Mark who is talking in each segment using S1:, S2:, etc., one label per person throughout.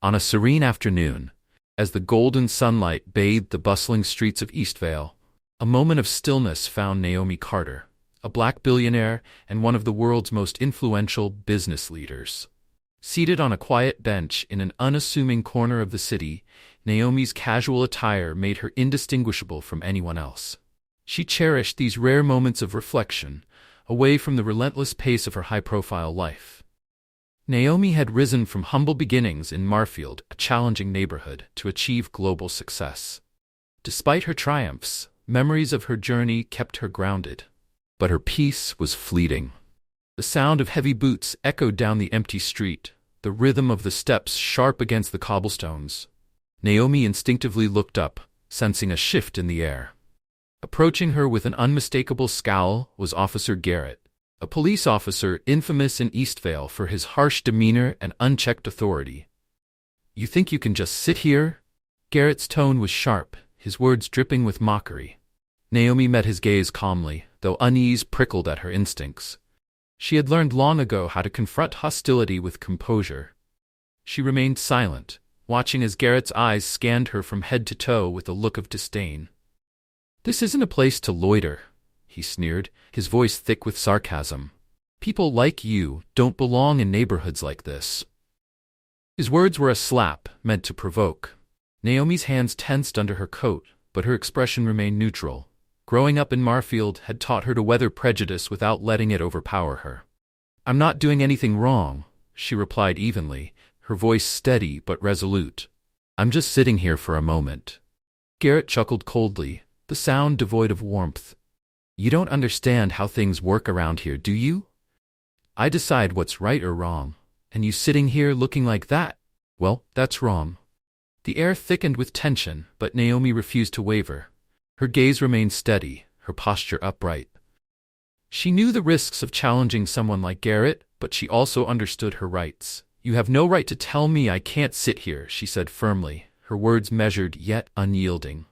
S1: On a serene afternoon, as the golden sunlight bathed the bustling streets of Eastvale, a moment of stillness found Naomi Carter, a black billionaire and one of the world's most influential business leaders. Seated on a quiet bench in an unassuming corner of the city, Naomi's casual attire made her indistinguishable from anyone else. She cherished these rare moments of reflection, away from the relentless pace of her high-profile life. Naomi had risen from humble beginnings in Marfield, a challenging neighborhood, to achieve global success. Despite her triumphs, memories of her journey kept her grounded. But her peace was fleeting. The sound of heavy boots echoed down the empty street, the rhythm of the steps sharp against the cobblestones. Naomi instinctively looked up, sensing a shift in the air. Approaching her with an unmistakable scowl was Officer Garrett, a police officer infamous in Eastvale for his harsh demeanor and unchecked authority. "You think you can just sit here?" Garrett's tone was sharp, his words dripping with mockery. Naomi met his gaze calmly, though unease prickled at her instincts. She had learned long ago how to confront hostility with composure. She remained silent, watching as Garrett's eyes scanned her from head to toe with a look of disdain. "This isn't a place to loiter," he sneered, his voice thick with sarcasm. "People like you don't belong in neighborhoods like this." His words were a slap, meant to provoke. Naomi's hands tensed under her coat, but her expression remained neutral. Growing up in Marfield had taught her to weather prejudice without letting it overpower her. "I'm not doing anything wrong," she replied evenly, her voice steady but resolute. "I'm just sitting here for a moment." Garrett chuckled coldly, the sound devoid of warmth. "You don't understand how things work around here, do you? I decide what's right or wrong, and you sitting here looking like that? Well, that's wrong." The air thickened with tension, but Naomi refused to waver. Her gaze remained steady, her posture upright. She knew the risks of challenging someone like Garrett, but she also understood her rights. "You have no right to tell me I can't sit here," she said firmly, her words measured yet unyielding.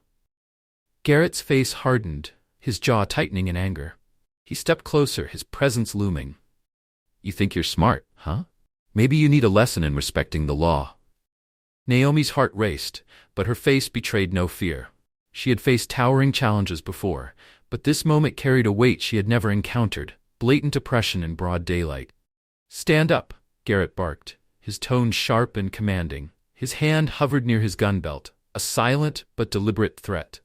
S1: Garrett's face hardened, his jaw tightening in anger. He stepped closer, his presence looming. "You think you're smart, huh? Maybe you need a lesson in respecting the law." Naomi's heart raced, but her face betrayed no fear. She had faced towering challenges before, but this moment carried a weight she had never encountered, blatant oppression in broad daylight. "Stand up," Garrett barked, his tone sharp and commanding. His hand hovered near his gun belt, a silent but deliberate threat.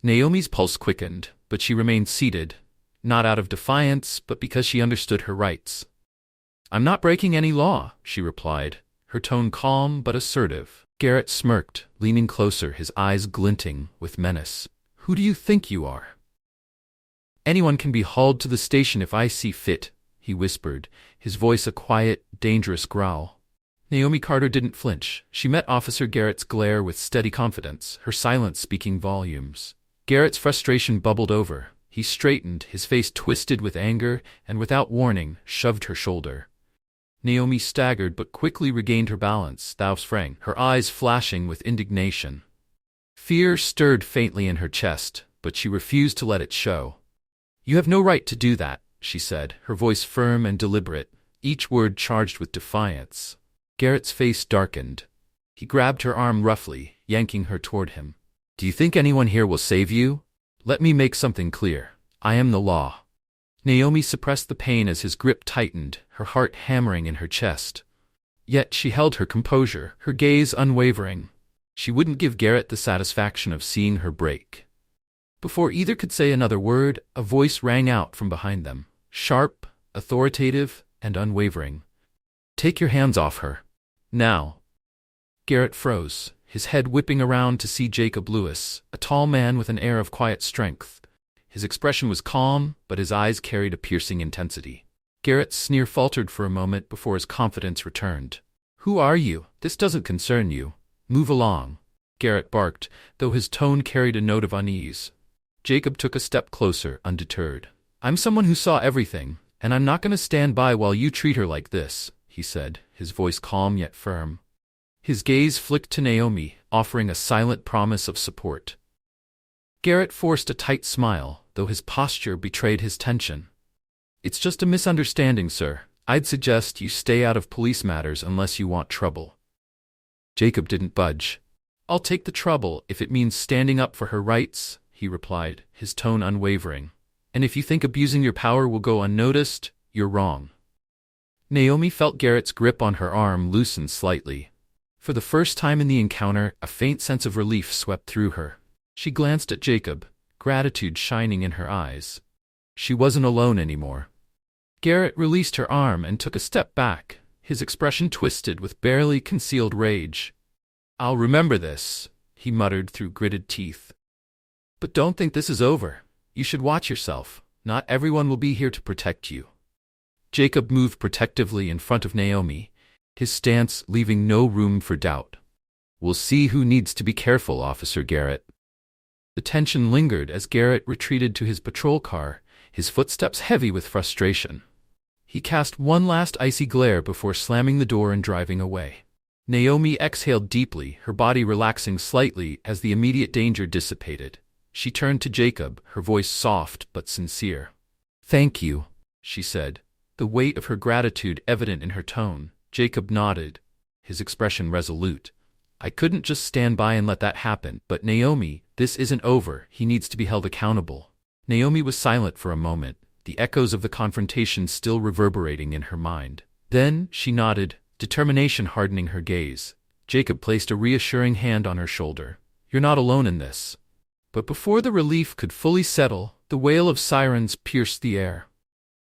S1: Naomi's pulse quickened, but she remained seated, not out of defiance, but because she understood her rights. "I'm not breaking any law," she replied, her tone calm but assertive. Garrett smirked, leaning closer, his eyes glinting with menace. "Who do you think you are?" "Anyone can be hauled to the station if I see fit," he whispered, his voice a quiet, dangerous growl. Naomi Carter didn't flinch. She met Officer Garrett's glare with steady confidence, her silence speaking volumes. Garrett's frustration bubbled over. He straightened, his face twisted with anger, and without warning, shoved her shoulder. Naomi staggered but quickly regained her balance, sprang, her eyes flashing with indignation. Fear stirred faintly in her chest, but she refused to let it show. "You have no right to do that," she said, her voice firm and deliberate, each word charged with defiance. Garrett's face darkened. He grabbed her arm roughly, yanking her toward him. "Do you think anyone here will save you? Let me make something clear. I am the law." Naomi suppressed the pain as his grip tightened, her heart hammering in her chest. Yet she held her composure, her gaze unwavering. She wouldn't give Garrett the satisfaction of seeing her break. Before either could say another word, a voice rang out from behind them, sharp, authoritative, and unwavering. "Take your hands off her. Now." Garrett froze, his head whipping around to see Jacob Lewis, a tall man with an air of quiet strength. His expression was calm, but his eyes carried a piercing intensity. Garrett's sneer faltered for a moment before his confidence returned. "Who are you? This doesn't concern you. Move along," Garrett barked, though his tone carried a note of unease. Jacob took a step closer, undeterred. "I'm someone who saw everything, and I'm not going to stand by while you treat her like this," he said, his voice calm yet firm. His gaze flicked to Naomi, offering a silent promise of support. Garrett forced a tight smile, though his posture betrayed his tension. "It's just a misunderstanding, sir. I'd suggest you stay out of police matters unless you want trouble." Jacob didn't budge. "I'll take the trouble if it means standing up for her rights," he replied, his tone unwavering. "And if you think abusing your power will go unnoticed, you're wrong." Naomi felt Garrett's grip on her arm loosen slightly. For the first time in the encounter, a faint sense of relief swept through her. She glanced at Jacob, gratitude shining in her eyes. She wasn't alone anymore. Garrett released her arm and took a step back, his expression twisted with barely concealed rage. "I'll remember this," he muttered through gritted teeth. "But don't think this is over. You should watch yourself. Not everyone will be here to protect you." Jacob moved protectively in front of Naomi, his stance leaving no room for doubt. "We'll see who needs to be careful, Officer Garrett." The tension lingered as Garrett retreated to his patrol car, his footsteps heavy with frustration. He cast one last icy glare before slamming the door and driving away. Naomi exhaled deeply, her body relaxing slightly as the immediate danger dissipated. She turned to Jacob, her voice soft but sincere. "Thank you," she said, the weight of her gratitude evident in her tone. Jacob nodded, his expression resolute. "I couldn't just stand by and let that happen, but Naomi, this isn't over. He needs to be held accountable." Naomi was silent for a moment, the echoes of the confrontation still reverberating in her mind. Then she nodded, determination hardening her gaze. Jacob placed a reassuring hand on her shoulder. "You're not alone in this." But before the relief could fully settle, the wail of sirens pierced the air.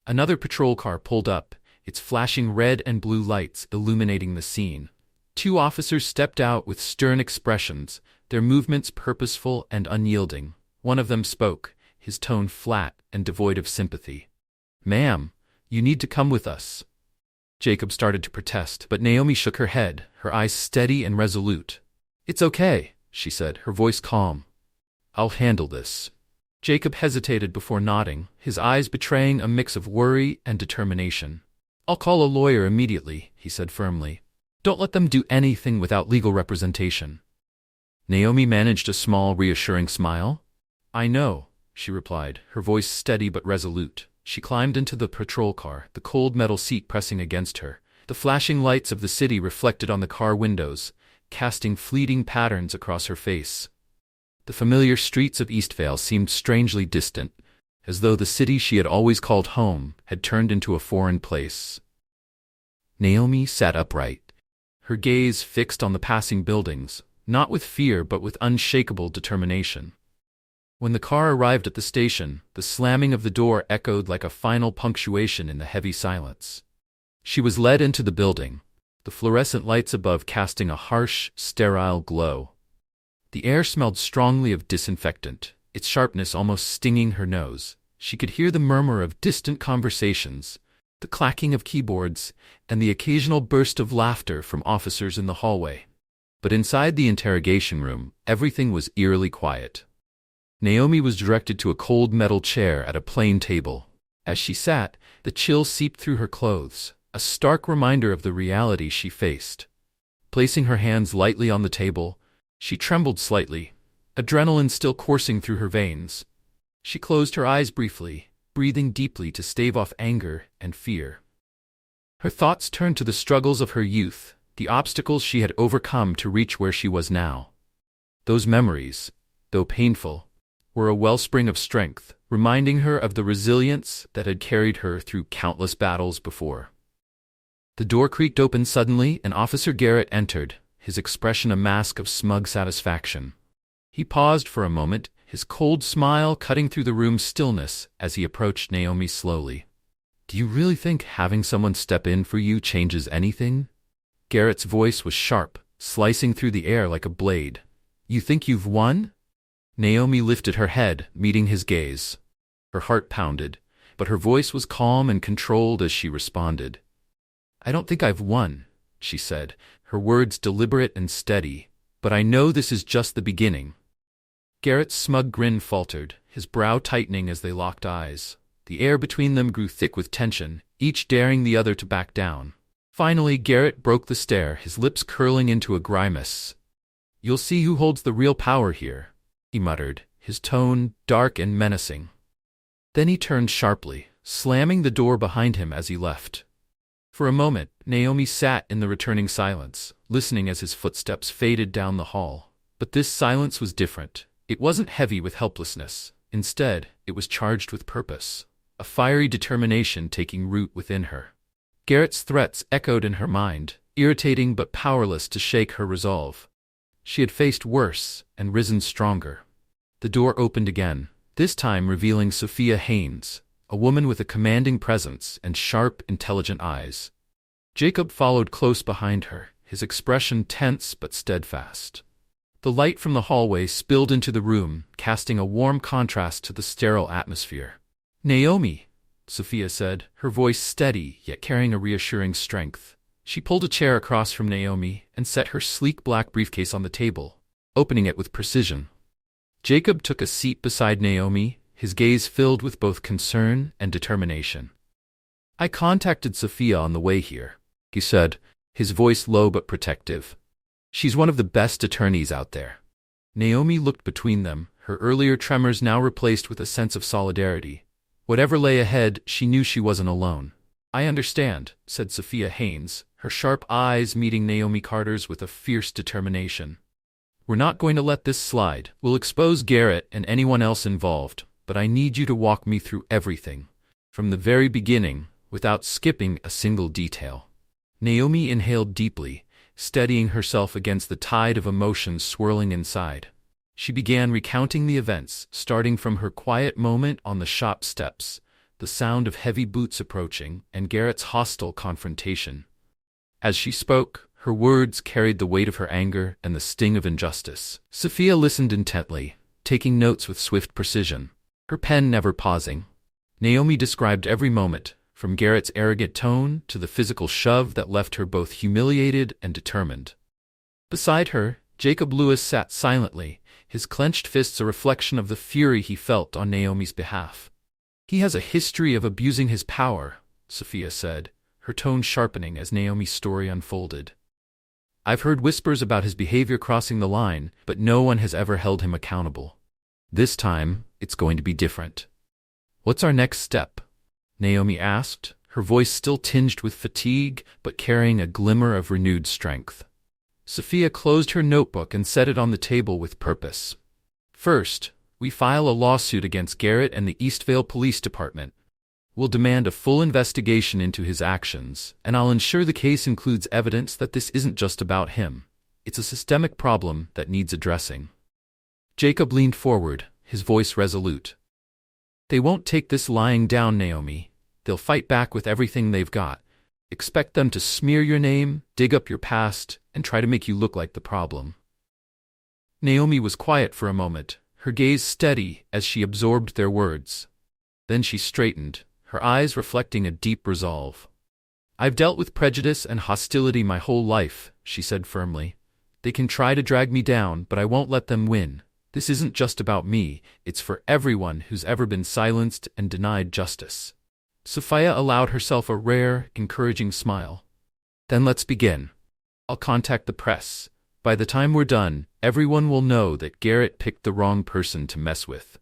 S1: Another patrol car pulled up, its flashing red and blue lights illuminating the scene. Two officers stepped out with stern expressions, their movements purposeful and unyielding. One of them spoke, his tone flat and devoid of sympathy. "Ma'am, you need to come with us." Jacob started to protest, but Naomi shook her head, her eyes steady and resolute. "It's okay," she said, her voice calm. "I'll handle this." Jacob hesitated before nodding, his eyes betraying a mix of worry and determination. "I'll call a lawyer immediately," he said firmly. "Don't let them do anything without legal representation." Naomi managed a small, reassuring smile. "I know," she replied, her voice steady but resolute. She climbed into the patrol car, the cold metal seat pressing against her. The flashing lights of the city reflected on the car windows, casting fleeting patterns across her face. The familiar streets of Eastvale seemed strangely distant, as though the city she had always called home had turned into a foreign place. Naomi sat upright, her gaze fixed on the passing buildings, not with fear but with unshakable determination. When the car arrived at the station, the slamming of the door echoed like a final punctuation in the heavy silence. She was led into the building, the fluorescent lights above casting a harsh, sterile glow. The air smelled strongly of disinfectant, its sharpness almost stinging her nose. She could hear the murmur of distant conversations, the clacking of keyboards, and the occasional burst of laughter from officers in the hallway. But inside the interrogation room, everything was eerily quiet. Naomi was directed to a cold metal chair at a plain table. As she sat, the chill seeped through her clothes, a stark reminder of the reality she faced. Placing her hands lightly on the table, she trembled slightly, adrenaline still coursing through her veins. She closed her eyes briefly, breathing deeply to stave off anger and fear. Her thoughts turned to the struggles of her youth, the obstacles she had overcome to reach where she was now. Those memories, though painful, were a wellspring of strength, reminding her of the resilience that had carried her through countless battles before. The door creaked open suddenly and Officer Garrett entered, his expression a mask of smug satisfaction. He paused for a moment, his cold smile cutting through the room's stillness as he approached Naomi slowly. "Do you really think having someone step in for you changes anything?" Garrett's voice was sharp, slicing through the air like a blade. "You think you've won?" Naomi lifted her head, meeting his gaze. Her heart pounded, but her voice was calm and controlled as she responded. "I don't think I've won," she said, her words deliberate and steady, "but I know this is just the beginning." Garrett's smug grin faltered, his brow tightening as they locked eyes. The air between them grew thick with tension, each daring the other to back down. Finally, Garrett broke the stare, his lips curling into a grimace. "You'll see who holds the real power here," he muttered, his tone dark and menacing. Then he turned sharply, slamming the door behind him as he left. For a moment, Naomi sat in the returning silence, listening as his footsteps faded down the hall. But this silence was different. It wasn't heavy with helplessness. Instead, it was charged with purpose, a fiery determination taking root within her. Garrett's threats echoed in her mind, irritating but powerless to shake her resolve. She had faced worse and risen stronger. The door opened again, this time revealing Sophia Haynes, a woman with a commanding presence and sharp, intelligent eyes. Jacob followed close behind her, his expression tense but steadfast. The light from the hallway spilled into the room, casting a warm contrast to the sterile atmosphere. "Naomi," Sophia said, her voice steady yet carrying a reassuring strength. She pulled a chair across from Naomi and set her sleek black briefcase on the table, opening it with precision. Jacob took a seat beside Naomi, his gaze filled with both concern and determination. "I contacted Sophia on the way here," he said, his voice low but protective. "She's one of the best attorneys out there." Naomi looked between them, her earlier tremors now replaced with a sense of solidarity. Whatever lay ahead, she knew she wasn't alone. "I understand," said Sophia Haynes, her sharp eyes meeting Naomi Carter's with a fierce determination. "We're not going to let this slide. We'll expose Garrett and anyone else involved, but I need you to walk me through everything, from the very beginning, without skipping a single detail." Naomi inhaled deeply, steadying herself against the tide of emotions swirling inside. She began recounting the events, starting from her quiet moment on the shop steps, the sound of heavy boots approaching, and Garrett's hostile confrontation. As she spoke, her words carried the weight of her anger and the sting of injustice. Sophia listened intently, taking notes with swift precision, her pen never pausing. Naomi described every moment, from Garrett's arrogant tone to the physical shove that left her both humiliated and determined. Beside her, Jacob Lewis sat silently, his clenched fists a reflection of the fury he felt on Naomi's behalf. "He has a history of abusing his power," Sophia said, her tone sharpening as Naomi's story unfolded. "I've heard whispers about his behavior crossing the line, but no one has ever held him accountable. This time, it's going to be different." "What's our next step?" Naomi asked, her voice still tinged with fatigue but carrying a glimmer of renewed strength. Sophia closed her notebook and set it on the table with purpose. "First, we file a lawsuit against Garrett and the Eastvale Police Department. We'll demand a full investigation into his actions, and I'll ensure the case includes evidence that this isn't just about him. It's a systemic problem that needs addressing." Jacob leaned forward, his voice resolute. "They won't take this lying down, Naomi. They'll fight back with everything they've got. Expect them to smear your name, dig up your past, and try to make you look like the problem." Naomi was quiet for a moment, her gaze steady as she absorbed their words. Then she straightened, her eyes reflecting a deep resolve. "I've dealt with prejudice and hostility my whole life," she said firmly. "They can try to drag me down, but I won't let them win. This isn't just about me, it's for everyone who's ever been silenced and denied justice." Sophia allowed herself a rare, encouraging smile. "Then let's begin. I'll contact the press. By the time we're done, everyone will know that Garrett picked the wrong person to mess with."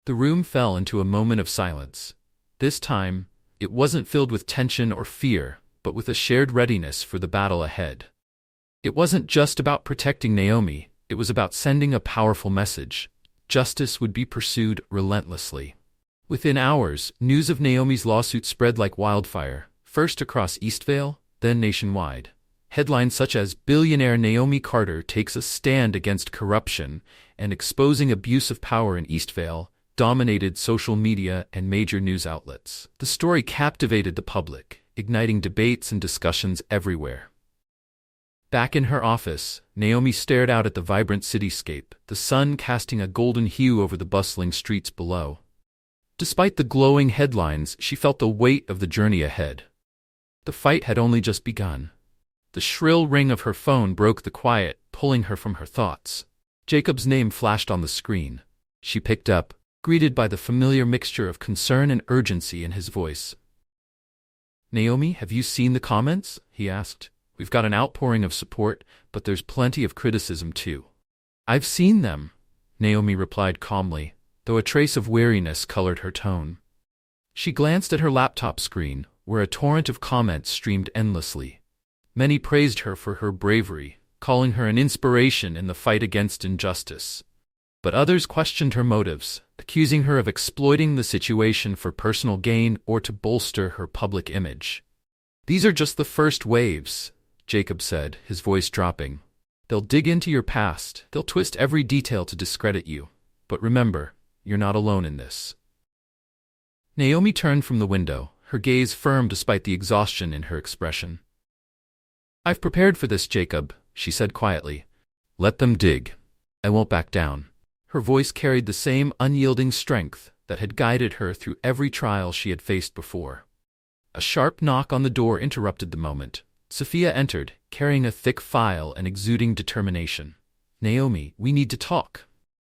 S1: The room fell into a moment of silence. This time, it wasn't filled with tension or fear, but with a shared readiness for the battle ahead. It wasn't just about protecting Naomi, it was about sending a powerful message. Justice would be pursued relentlessly. Within hours, news of Naomi's lawsuit spread like wildfire, first across Eastvale, then nationwide. Headlines such as "Billionaire Naomi Carter takes a stand against corruption" and "Exposing abuse of power in Eastvale" dominated social media and major news outlets. The story captivated the public, igniting debates and discussions everywhere. Back in her office, Naomi stared out at the vibrant cityscape, the sun casting a golden hue over the bustling streets below. Despite the glowing headlines, she felt the weight of the journey ahead. The fight had only just begun. The shrill ring of her phone broke the quiet, pulling her from her thoughts. Jacob's name flashed on the screen. She picked up, greeted by the familiar mixture of concern and urgency in his voice. "Naomi, have you seen the comments?" he asked. "We've got an outpouring of support, but there's plenty of criticism too." "I've seen them," Naomi replied calmly, though a trace of weariness colored her tone. She glanced at her laptop screen, where a torrent of comments streamed endlessly. Many praised her for her bravery, calling her an inspiration in the fight against injustice. But others questioned her motives, accusing her of exploiting the situation for personal gain or to bolster her public image. "These are just the first waves," Jacob said, his voice dropping. "They'll dig into your past, they'll twist every detail to discredit you. But remember, you're not alone in this." Naomi turned from the window, her gaze firm despite the exhaustion in her expression. "I've prepared for this, Jacob," she said quietly. "Let them dig. I won't back down." Her voice carried the same unyielding strength that had guided her through every trial she had faced before. A sharp knock on the door interrupted the moment. Sophia entered, carrying a thick file and exuding determination. "Naomi, we need to talk,"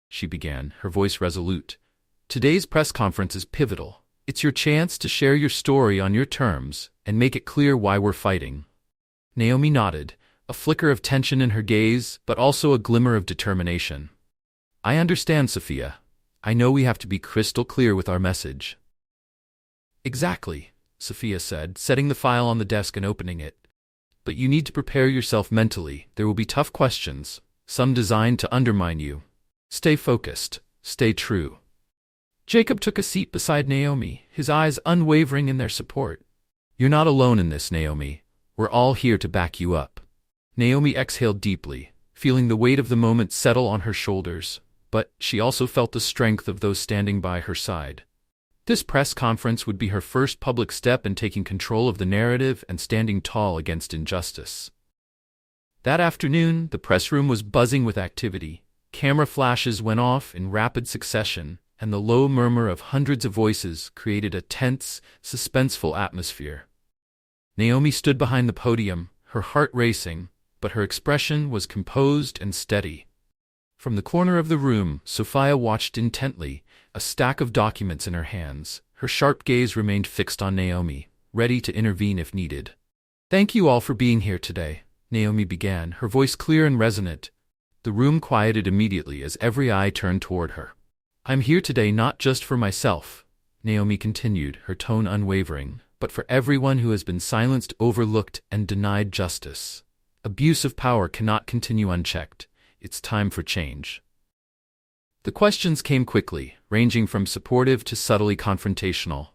S1: she began, her voice resolute. "Today's press conference is pivotal. It's your chance to share your story on your terms and make it clear why we're fighting." Naomi nodded, a flicker of tension in her gaze, but also a glimmer of determination. "I understand, Sophia. I know we have to be crystal clear with our message." "Exactly," Sophia said, setting the file on the desk and opening it. "But you need to prepare yourself mentally. There will be tough questions, some designed to undermine you. Stay focused, stay true." Jacob took a seat beside Naomi, his eyes unwavering in their support. "You're not alone in this, Naomi. We're all here to back you up." Naomi exhaled deeply, feeling the weight of the moment settle on her shoulders, but she also felt the strength of those standing by her side. This press conference would be her first public step in taking control of the narrative and standing tall against injustice. That afternoon, the press room was buzzing with activity. Camera flashes went off in rapid succession, and the low murmur of hundreds of voices created a tense, suspenseful atmosphere. Naomi stood behind the podium, her heart racing, but her expression was composed and steady. From the corner of the room, Sophia watched intently, a stack of documents in her hands. Her sharp gaze remained fixed on Naomi, ready to intervene if needed. "Thank you all for being here today," Naomi began, her voice clear and resonant. The room quieted immediately as every eye turned toward her. "I'm here today not just for myself," Naomi continued, her tone unwavering, "but for everyone who has been silenced, overlooked, and denied justice. Abuse of power cannot continue unchecked. It's time for change." The questions came quickly, ranging from supportive to subtly confrontational.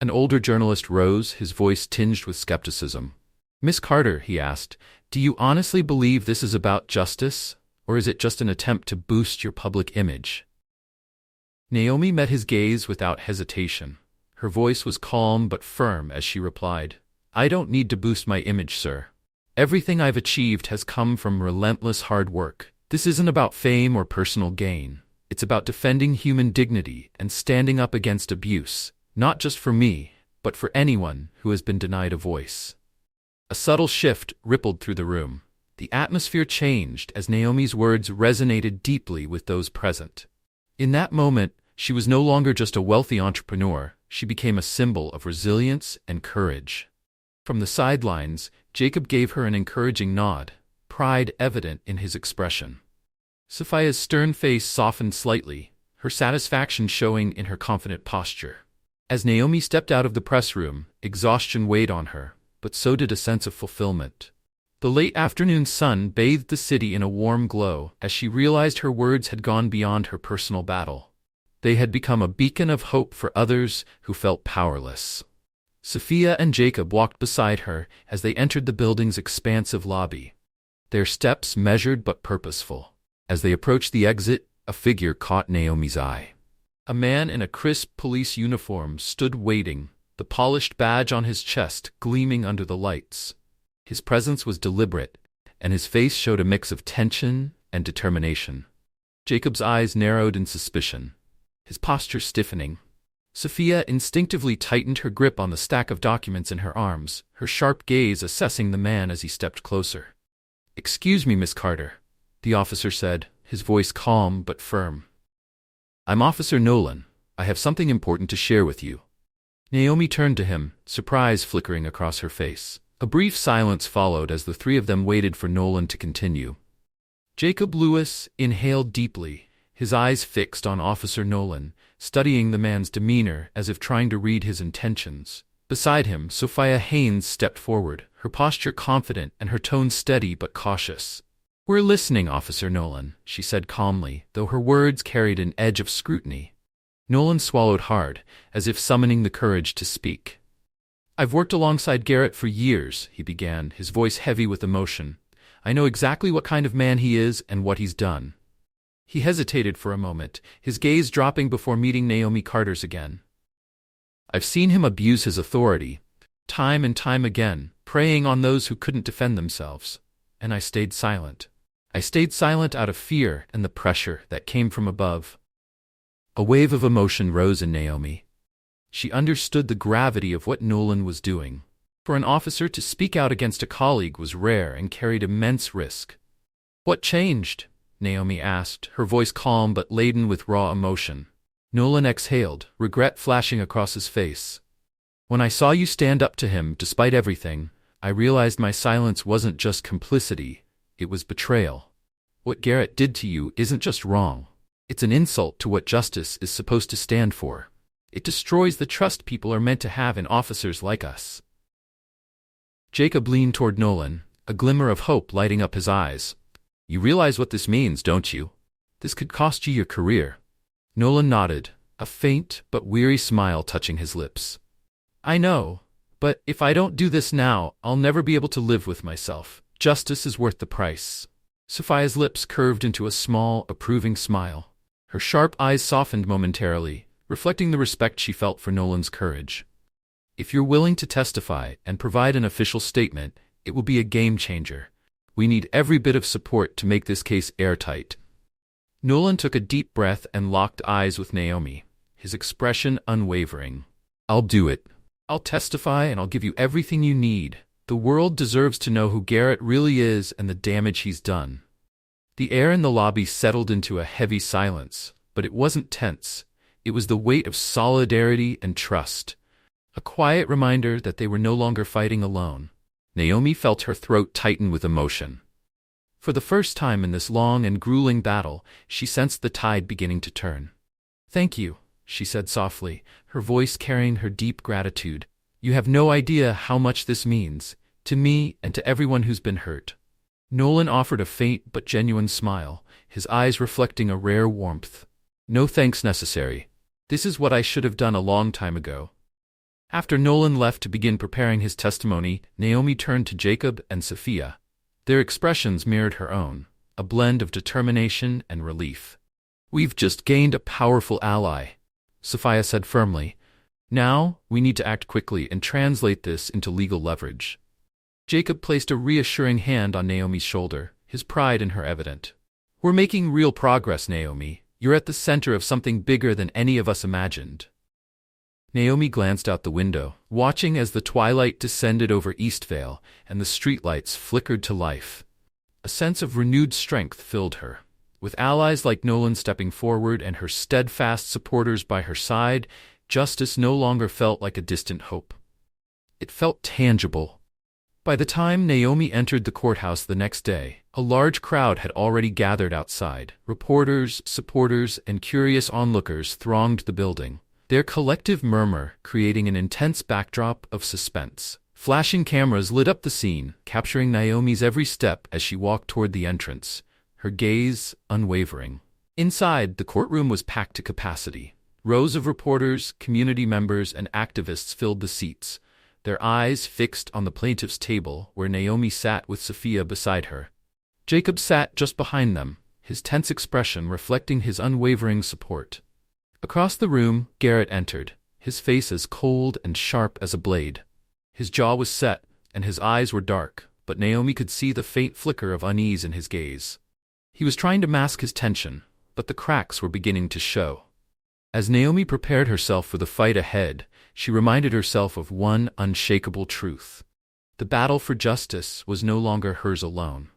S1: An older journalist rose, his voice tinged with skepticism. "Miss Carter," he asked, "do you honestly believe this is about justice, or is it just an attempt to boost your public image?" Naomi met his gaze without hesitation. Her voice was calm but firm as she replied, "I don't need to boost my image, sir. Everything I've achieved has come from relentless hard work. This isn't about fame or personal gain. It's about defending human dignity and standing up against abuse, not just for me, but for anyone who has been denied a voice." A subtle shift rippled through the room. The atmosphere changed as Naomi's words resonated deeply with those present. In that moment, she was no longer just a wealthy entrepreneur, she became a symbol of resilience and courage. From the sidelines, Jacob gave her an encouraging nod, pride evident in his expression. Sophia's stern face softened slightly, her satisfaction showing in her confident posture. As Naomi stepped out of the press room, exhaustion weighed on her, but so did a sense of fulfillment. The late afternoon sun bathed the city in a warm glow as she realized her words had gone beyond her personal battle. They had become a beacon of hope for others who felt powerless. Sophia and Jacob walked beside her as they entered the building's expansive lobby. Their steps measured but purposeful. As they approached the exit, a figure caught Naomi's eye. A man in a crisp police uniform stood waiting, the polished badge on his chest gleaming under the lights. His presence was deliberate, and his face showed a mix of tension and determination. Jacob's eyes narrowed in suspicion, his posture stiffening. Sophia instinctively tightened her grip on the stack of documents in her arms, her sharp gaze assessing the man as he stepped closer. "Excuse me, Miss Carter," the officer said, his voice calm but firm. "I'm Officer Nolan. I have something important to share with you." Naomi turned to him, surprise flickering across her face. A brief silence followed as the three of them waited for Nolan to continue. Jacob Lewis inhaled deeply, his eyes fixed on Officer Nolan, studying the man's demeanor as if trying to read his intentions. Beside him, Sophia Haynes stepped forward, her posture confident and her tone steady but cautious. "We're listening, Officer Nolan," she said calmly, though her words carried an edge of scrutiny. Nolan swallowed hard, as if summoning the courage to speak. "I've worked alongside Garrett for years," he began, his voice heavy with emotion. "I know exactly what kind of man he is and what he's done." He hesitated for a moment, his gaze dropping before meeting Naomi Carter's again. "I've seen him abuse his authority, time and time again, preying on those who couldn't defend themselves. And I stayed silent. I stayed silent out of fear and the pressure that came from above." A wave of emotion rose in Naomi. She understood the gravity of what Nolan was doing. For an officer to speak out against a colleague was rare and carried immense risk. "What changed?" Naomi asked, her voice calm but laden with raw emotion. Nolan exhaled, regret flashing across his face. "When I saw you stand up to him despite everything, I realized my silence wasn't just complicity, it was betrayal. What Garrett did to you isn't just wrong. It's an insult to what justice is supposed to stand for. It destroys the trust people are meant to have in officers like us." Jacob leaned toward Nolan, a glimmer of hope lighting up his eyes. "You realize what this means, don't you? This could cost you your career." Nolan nodded, a faint but weary smile touching his lips. "I know, but if I don't do this now, I'll never be able to live with myself. Justice is worth the price." Sophia's lips curved into a small, approving smile. Her sharp eyes softened momentarily, reflecting the respect she felt for Nolan's courage. "If you're willing to testify and provide an official statement, it will be a game changer. We need every bit of support to make this case airtight." Nolan took a deep breath and locked eyes with Naomi, his expression unwavering. "I'll do it. I'll testify and I'll give you everything you need. The world deserves to know who Garrett really is and the damage he's done." The air in the lobby settled into a heavy silence, but it wasn't tense. It was the weight of solidarity and trust. A quiet reminder that they were no longer fighting alone. Naomi felt her throat tighten with emotion. For the first time in this long and grueling battle, she sensed the tide beginning to turn. "Thank you," she said softly, her voice carrying her deep gratitude. "You have no idea how much this means, to me and to everyone who's been hurt." Nolan offered a faint but genuine smile, his eyes reflecting a rare warmth. "No thanks necessary. This is what I should have done a long time ago." After Nolan left to begin preparing his testimony, Naomi turned to Jacob and Sophia. Their expressions mirrored her own, a blend of determination and relief. "We've just gained a powerful ally," Sophia said firmly. "Now, we need to act quickly and translate this into legal leverage." Jacob placed a reassuring hand on Naomi's shoulder, his pride in her evident. "We're making real progress, Naomi. You're at the center of something bigger than any of us imagined." Naomi glanced out the window, watching as the twilight descended over Eastvale and the streetlights flickered to life. A sense of renewed strength filled her. With allies like Nolan stepping forward and her steadfast supporters by her side, justice no longer felt like a distant hope. It felt tangible. By the time Naomi entered the courthouse the next day, a large crowd had already gathered outside. Reporters, supporters, and curious onlookers thronged the building, their collective murmur creating an intense backdrop of suspense. Flashing cameras lit up the scene, capturing Naomi's every step as she walked toward the entrance, her gaze unwavering. Inside, the courtroom was packed to capacity. Rows of reporters, community members, and activists filled the seats, their eyes fixed on the plaintiff's table where Naomi sat with Sophia beside her. Jacob sat just behind them, his tense expression reflecting his unwavering support. Across the room, Garrett entered, his face as cold and sharp as a blade. His jaw was set, and his eyes were dark, but Naomi could see the faint flicker of unease in his gaze. He was trying to mask his tension, but the cracks were beginning to show. As Naomi prepared herself for the fight ahead, she reminded herself of one unshakable truth. The battle for justice was no longer hers alone.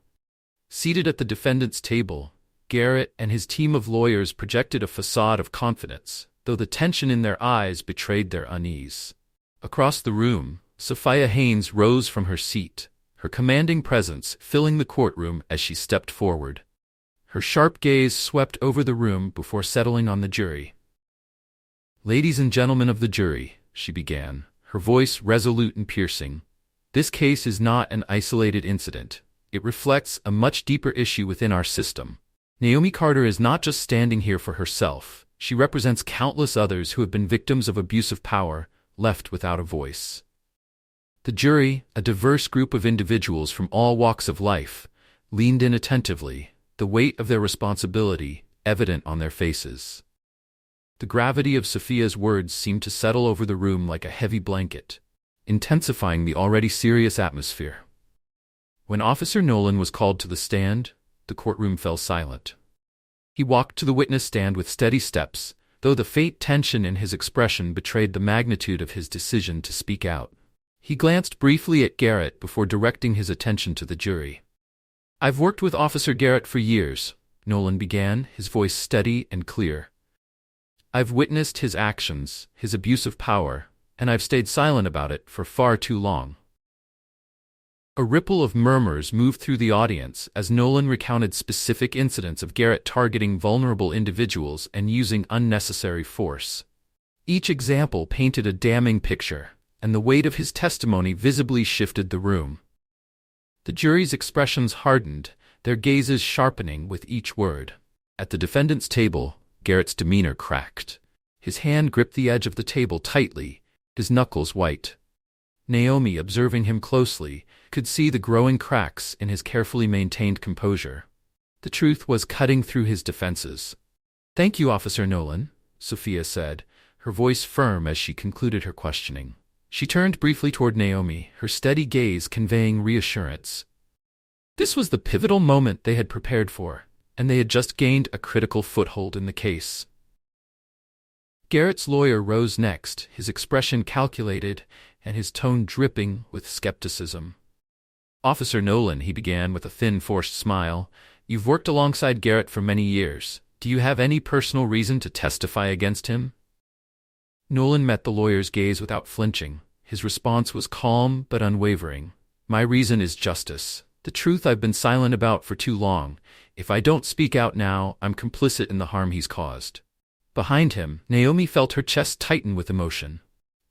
S1: Seated at the defendant's table, Garrett and his team of lawyers projected a facade of confidence, though the tension in their eyes betrayed their unease. Across the room, Sophia Haynes rose from her seat, her commanding presence filling the courtroom as she stepped forward. Her sharp gaze swept over the room before settling on the jury. "Ladies and gentlemen of the jury," she began, her voice resolute and piercing. "This case is not an isolated incident. It reflects a much deeper issue within our system. Naomi Carter is not just standing here for herself. She represents countless others who have been victims of abuse of power, left without a voice." The jury, a diverse group of individuals from all walks of life, leaned in attentively, the weight of their responsibility evident on their faces. The gravity of Sophia's words seemed to settle over the room like a heavy blanket, intensifying the already serious atmosphere. When Officer Nolan was called to the stand, the courtroom fell silent. He walked to the witness stand with steady steps, though the faint tension in his expression betrayed the magnitude of his decision to speak out. He glanced briefly at Garrett before directing his attention to the jury. "I've worked with Officer Garrett for years," Nolan began, his voice steady and clear. "I've witnessed his actions, his abuse of power, and I've stayed silent about it for far too long." A ripple of murmurs moved through the audience as Nolan recounted specific incidents of Garrett targeting vulnerable individuals and using unnecessary force. Each example painted a damning picture, and the weight of his testimony visibly shifted the room. The jury's expressions hardened, their gazes sharpening with each word. At the defendant's table, Garrett's demeanor cracked. His hand gripped the edge of the table tightly, his knuckles white. Naomi, observing him closely, could see the growing cracks in his carefully maintained composure. The truth was cutting through his defenses. "Thank you, Officer Nolan," Sophia said, her voice firm as she concluded her questioning. She turned briefly toward Naomi, her steady gaze conveying reassurance. This was the pivotal moment they had prepared for, and they had just gained a critical foothold in the case. Garrett's lawyer rose next, his expression calculated and his tone dripping with skepticism. "Officer Nolan," he began with a thin, forced smile, "you've worked alongside Garrett for many years. Do you have any personal reason to testify against him?" Nolan met the lawyer's gaze without flinching. His response was calm but unwavering. "My reason is justice. The truth I've been silent about for too long. If I don't speak out now, I'm complicit in the harm he's caused." Behind him, Naomi felt her chest tighten with emotion.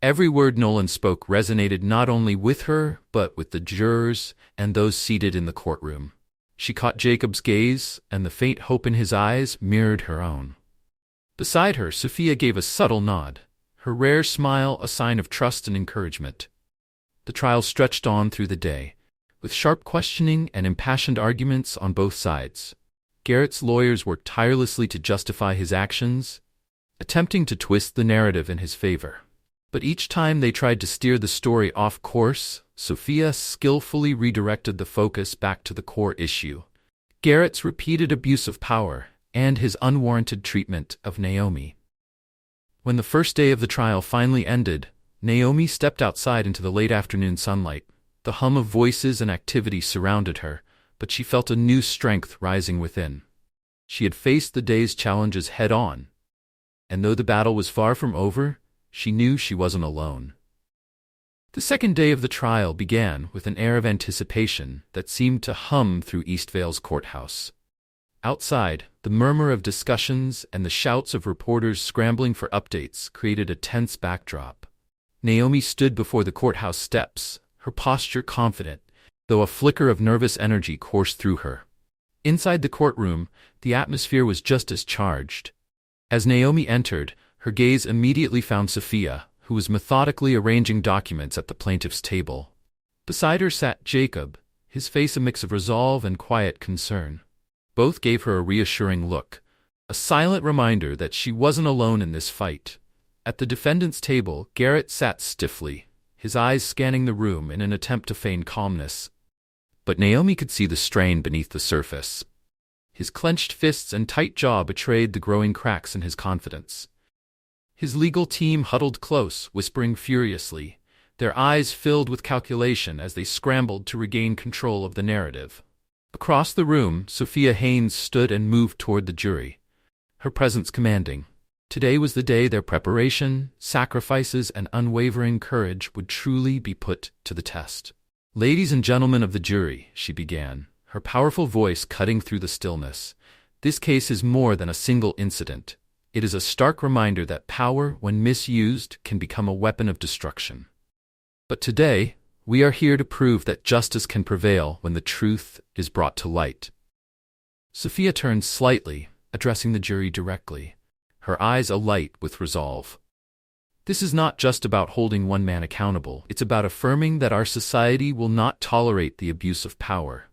S1: Every word Nolan spoke resonated not only with her, but with the jurors and those seated in the courtroom. She caught Jacob's gaze, and the faint hope in his eyes mirrored her own. Beside her, Sophia gave a subtle nod, her rare smile a sign of trust and encouragement. The trial stretched on through the day, with sharp questioning and impassioned arguments on both sides. Garrett's lawyers worked tirelessly to justify his actions, attempting to twist the narrative in his favor. But each time they tried to steer the story off course, Sophia skillfully redirected the focus back to the core issue: Garrett's repeated abuse of power and his unwarranted treatment of Naomi. When the first day of the trial finally ended, Naomi stepped outside into the late afternoon sunlight. The hum of voices and activity surrounded her, but she felt a new strength rising within. She had faced the day's challenges head-on, and though the battle was far from over, she knew she wasn't alone. The second day of the trial began with an air of anticipation that seemed to hum through Eastvale's courthouse. Outside, the murmur of discussions and the shouts of reporters scrambling for updates created a tense backdrop. Naomi stood before the courthouse steps, her posture confident, though a flicker of nervous energy coursed through her. Inside the courtroom, the atmosphere was just as charged. As Naomi entered, her gaze immediately found Sophia, who was methodically arranging documents at the plaintiff's table. Beside her sat Jacob, his face a mix of resolve and quiet concern. Both gave her a reassuring look, a silent reminder that she wasn't alone in this fight. At the defendant's table, Garrett sat stiffly, his eyes scanning the room in an attempt to feign calmness. But Naomi could see the strain beneath the surface. His clenched fists and tight jaw betrayed the growing cracks in his confidence. His legal team huddled close, whispering furiously, their eyes filled with calculation as they scrambled to regain control of the narrative. Across the room, Sophia Haynes stood and moved toward the jury, her presence commanding. Today was the day their preparation, sacrifices, and unwavering courage would truly be put to the test. "Ladies and gentlemen of the jury," she began, her powerful voice cutting through the stillness, "this case is more than a single incident. It is a stark reminder that power, when misused, can become a weapon of destruction. But today, we are here to prove that justice can prevail when the truth is brought to light. Sophia turned slightly, addressing the jury directly, her eyes alight with resolve. This is not just about holding one man accountable, it's about affirming that our society will not tolerate the abuse of power.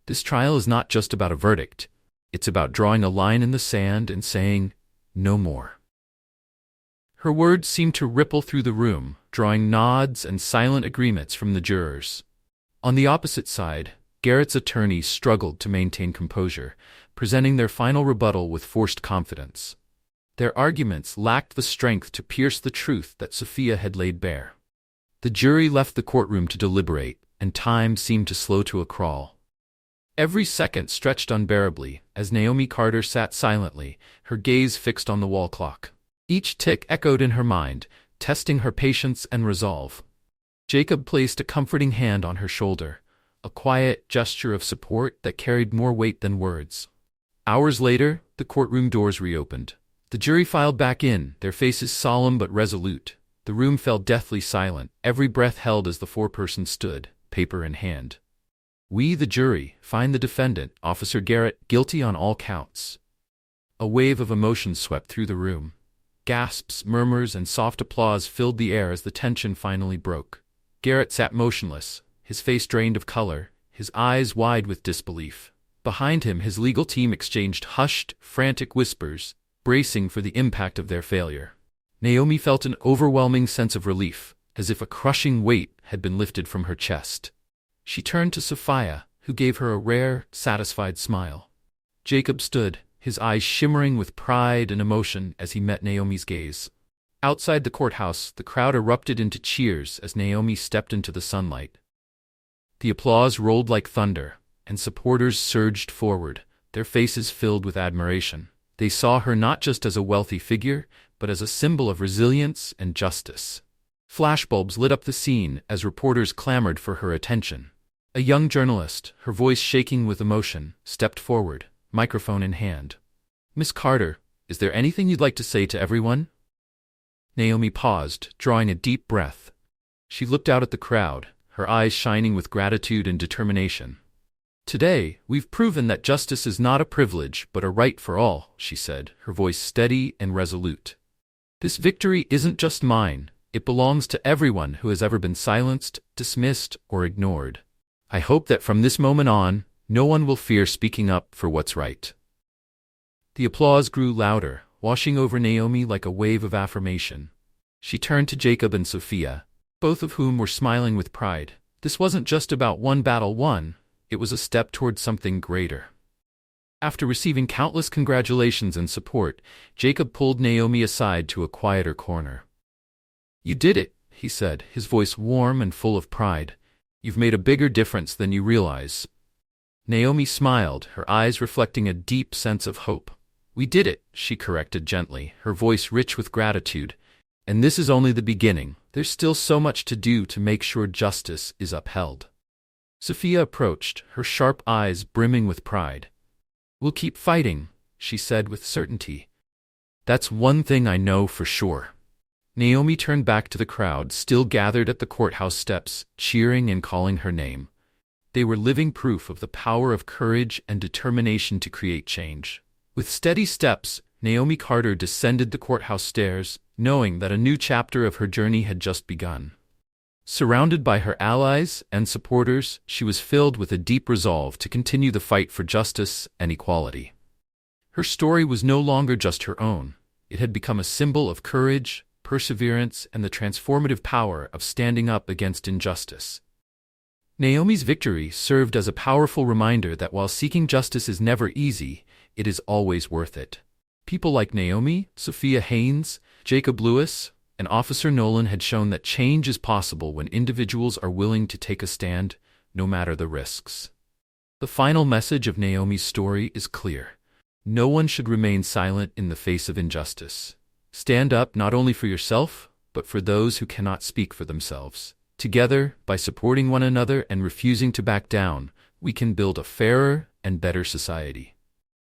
S1: This trial is not just about a verdict, it's about drawing a line in the sand and saying, no more. Her words seemed to ripple through the room, drawing nods and silent agreements from the jurors. On the opposite side, Garrett's attorney struggled to maintain composure, presenting their final rebuttal with forced confidence. Their arguments lacked the strength to pierce the truth that Sophia had laid bare. The jury left the courtroom to deliberate, and time seemed to slow to a crawl. Every second stretched unbearably as Naomi Carter sat silently, her gaze fixed on the wall clock. Each tick echoed in her mind, testing her patience and resolve. Jacob placed a comforting hand on her shoulder, a quiet gesture of support that carried more weight than words. Hours later, the courtroom doors reopened. The jury filed back in, their faces solemn but resolute. The room fell deathly silent, every breath held as the foreperson stood, paper in hand. We, the jury, find the defendant, Officer Garrett, guilty on all counts. A wave of emotion swept through the room. Gasps, murmurs, and soft applause filled the air as the tension finally broke. Garrett sat motionless, his face drained of color, his eyes wide with disbelief. Behind him, his legal team exchanged hushed, frantic whispers, bracing for the impact of their failure. Naomi felt an overwhelming sense of relief, as if a crushing weight had been lifted from her chest. She turned to Sophia, who gave her a rare, satisfied smile. Jacob stood, his eyes shimmering with pride and emotion as he met Naomi's gaze. Outside the courthouse, the crowd erupted into cheers as Naomi stepped into the sunlight. The applause rolled like thunder, and supporters surged forward, their faces filled with admiration. They saw her not just as a wealthy figure, but as a symbol of resilience and justice. Flashbulbs lit up the scene as reporters clamored for her attention. A young journalist, her voice shaking with emotion, stepped forward, microphone in hand. "Miss Carter, is there anything you'd like to say to everyone?" Naomi paused, drawing a deep breath. She looked out at the crowd, her eyes shining with gratitude and determination. "Today, we've proven that justice is not a privilege but a right for all," she said, her voice steady and resolute. "This victory isn't just mine, it belongs to everyone who has ever been silenced, dismissed, or ignored. I hope that from this moment on, no one will fear speaking up for what's right." The applause grew louder, washing over Naomi like a wave of affirmation. She turned to Jacob and Sophia, both of whom were smiling with pride. This wasn't just about one battle won, it was a step toward something greater. After receiving countless congratulations and support, Jacob pulled Naomi aside to a quieter corner. "You did it," he said, his voice warm and full of pride. "You've made a bigger difference than you realize." Naomi smiled, her eyes reflecting a deep sense of hope. "We did it," she corrected gently, her voice rich with gratitude. "And this is only the beginning. There's still so much to do to make sure justice is upheld." Sophia approached, her sharp eyes brimming with pride. "We'll keep fighting," she said with certainty. "That's one thing I know for sure." Naomi turned back to the crowd, still gathered at the courthouse steps, cheering and calling her name. They were living proof of the power of courage and determination to create change. With steady steps, Naomi Carter descended the courthouse stairs, knowing that a new chapter of her journey had just begun. Surrounded by her allies and supporters, she was filled with a deep resolve to continue the fight for justice and equality. Her story was no longer just her own. It had become a symbol of courage, perseverance, and the transformative power of standing up against injustice. Naomi's victory served as a powerful reminder that while seeking justice is never easy, it is always worth it. People like Naomi, Sophia Haynes, Jacob Lewis, and Officer Nolan had shown that change is possible when individuals are willing to take a stand, no matter the risks. The final message of Naomi's story is clear. No one should remain silent in the face of injustice. Stand up not only for yourself, but for those who cannot speak for themselves. Together, by supporting one another and refusing to back down, we can build a fairer and better society.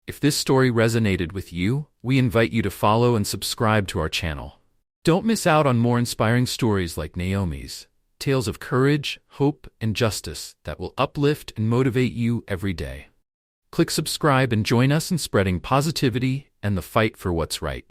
S1: If this story resonated with you, we invite you to follow and subscribe to our channel. Don't miss out on more inspiring stories like Naomi's. tales of courage, hope, and justice that will uplift and motivate you every day. Click subscribe and join us in spreading positivity and the fight for what's right.